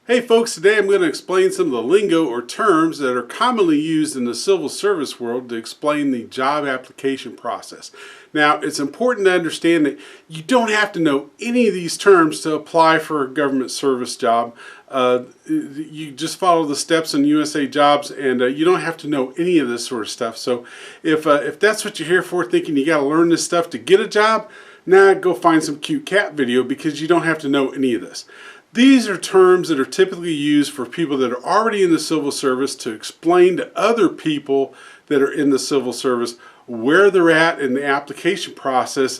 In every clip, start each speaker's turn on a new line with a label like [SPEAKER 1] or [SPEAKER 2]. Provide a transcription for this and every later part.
[SPEAKER 1] Hey folks, today I'm going to explain some of the lingo or terms that are commonly used in the civil service world to explain the job application process. Now, it's important to understand that you don't have to know any of these terms to apply for a government service job. You just follow the steps in USA Jobs, and you don't have to know any of this sort of stuff. So if that's what you're here for, thinking you got to learn this stuff to get a job, nah, go find some cute cat video, because you don't have to know any of this. These are terms that are typically used for people that are already in the civil service to explain to other people that are in the civil service where they're at in the application process,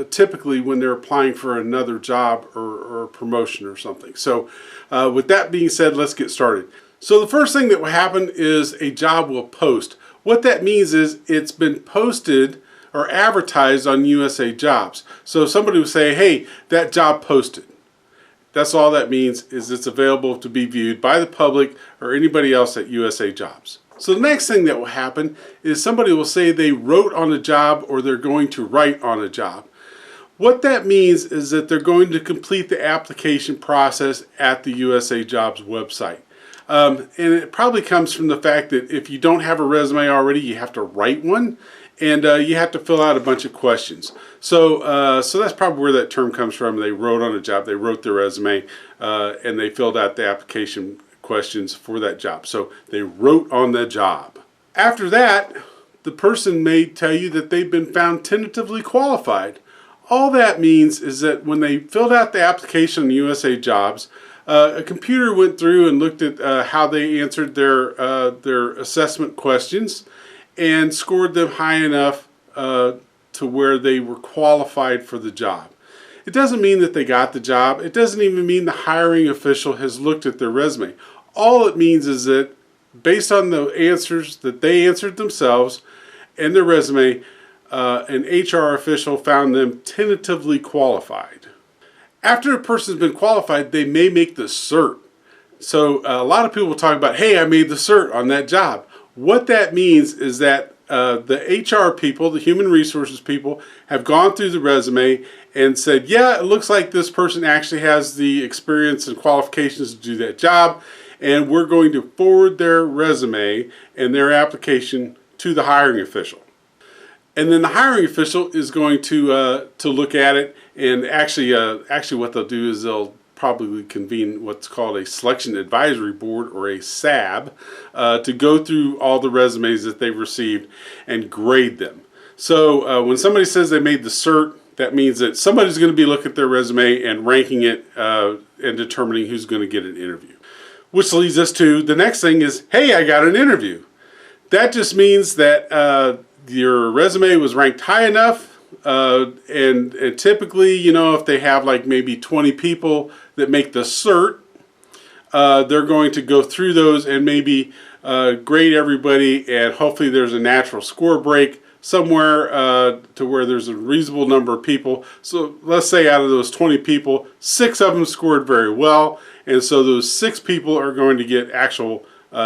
[SPEAKER 1] typically when they're applying for another job or a promotion or something. So with that being said, let's get started. So the first thing that will happen is a job will post. What that means is it's been posted or advertised on USA Jobs. So somebody will say, hey, that job posted. That's all that means, is it's available to be viewed by the public or anybody else at USA Jobs. So the next thing that will happen is somebody will say they wrote on a job or they're going to write on a job. What that means is that they're going to complete the application process at the USA Jobs website. And it probably comes from the fact that if you don't have a resume already, you have to write one. And you have to fill out a bunch of questions. So that's probably where that term comes from. They wrote on a job, they wrote their resume, and they filled out the application questions for that job. So they wrote on the job. After that, the person may tell you that they've been found tentatively qualified. All that means is that when they filled out the application on USA Jobs, a computer went through and looked at how they answered their assessment questions and scored them high enough to where they were qualified for the job. It doesn't mean that they got the job. It doesn't even mean the hiring official has looked at their resume. All it means is that based on the answers that they answered themselves and their resume, an HR official found them tentatively qualified. After a person's been qualified, they may make the cert. So a lot of people talk about, hey, I made the cert on that job. What that means is that the HR people, the human resources people, have gone through the resume and said, yeah, it looks like this person actually has the experience and qualifications to do that job, and we're going to forward their resume and their application to the hiring official. And then the hiring official is going to look at it, and actually what they'll do is they'll probably convene what's called a selection advisory board, or a SAB, to go through all the resumes that they've received and grade them. So when somebody says they made the cert, that means that somebody's going to be looking at their resume and ranking it and determining who's going to get an interview. Which leads us to the next thing is, hey, I got an interview. That just means that your resume was ranked high enough. And typically, you know, if they have like maybe 20 people that make the cert, they're going to go through those and maybe grade everybody, and hopefully there's a natural score break somewhere to where there's a reasonable number of people. So let's say out of those 20 people, 6 of them scored very well, and so those 6 people are going to get actual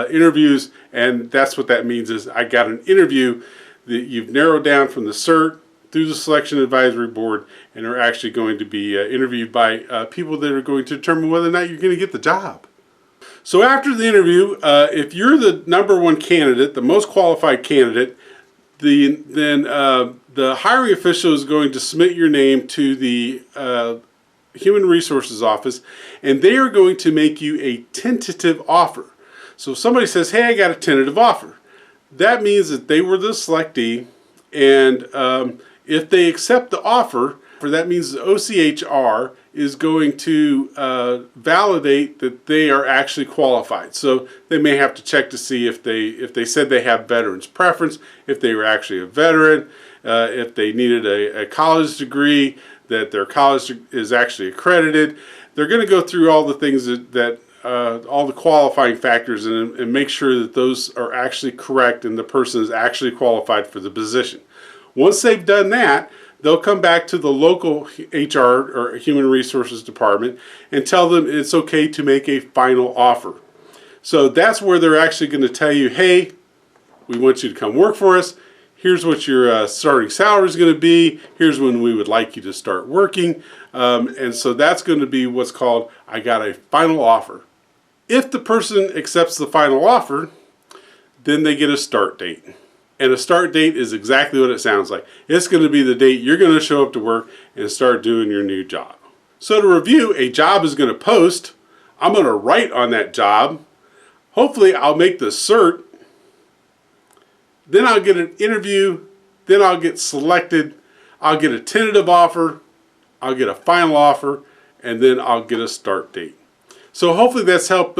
[SPEAKER 1] interviews, and that's what that means is I got an interview that you've narrowed down from the cert through the selection advisory board, and are actually going to be interviewed by people that are going to determine whether or not you're going to get the job. So after the interview, if you're the #1 candidate, the most qualified candidate, then the hiring official is going to submit your name to the Human Resources Office, and they are going to make you a tentative offer. So if somebody says, hey, I got a tentative offer, that means that they were the selectee, and if they accept the offer, that means the OCHR is going to validate that they are actually qualified. So they may have to check to see if they said they have veterans preference, if they were actually a veteran, if they needed a college degree, that their college is actually accredited. They're going to go through all the things that all the qualifying factors and make sure that those are actually correct and the person is actually qualified for the position. Once they've done that, they'll come back to the local HR or Human Resources Department and tell them it's okay to make a final offer. So that's where they're actually going to tell you, hey, we want you to come work for us. Here's what your starting salary is going to be. Here's when we would like you to start working. And so that's going to be what's called, I got a final offer. If the person accepts the final offer, then they get a start date. And a start date is exactly what it sounds like. It's going to be the date you're going to show up to work and start doing your new job. So to review, a job is going to post. I'm going to write on that job. Hopefully I'll make the cert. Then I'll get an interview. Then I'll get selected. I'll get a tentative offer. I'll get a final offer. And then I'll get a start date. So hopefully that's help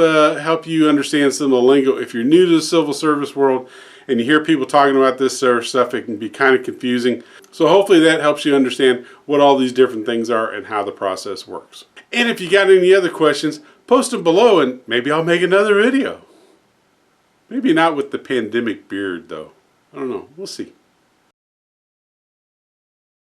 [SPEAKER 1] you understand some of the lingo. If you're new to the civil service world and you hear people talking about this sort of stuff, it can be kind of confusing. So hopefully that helps you understand what all these different things are and how the process works. And if you got any other questions, post them below and maybe I'll make another video. Maybe not with the pandemic beard though. I don't know. We'll see.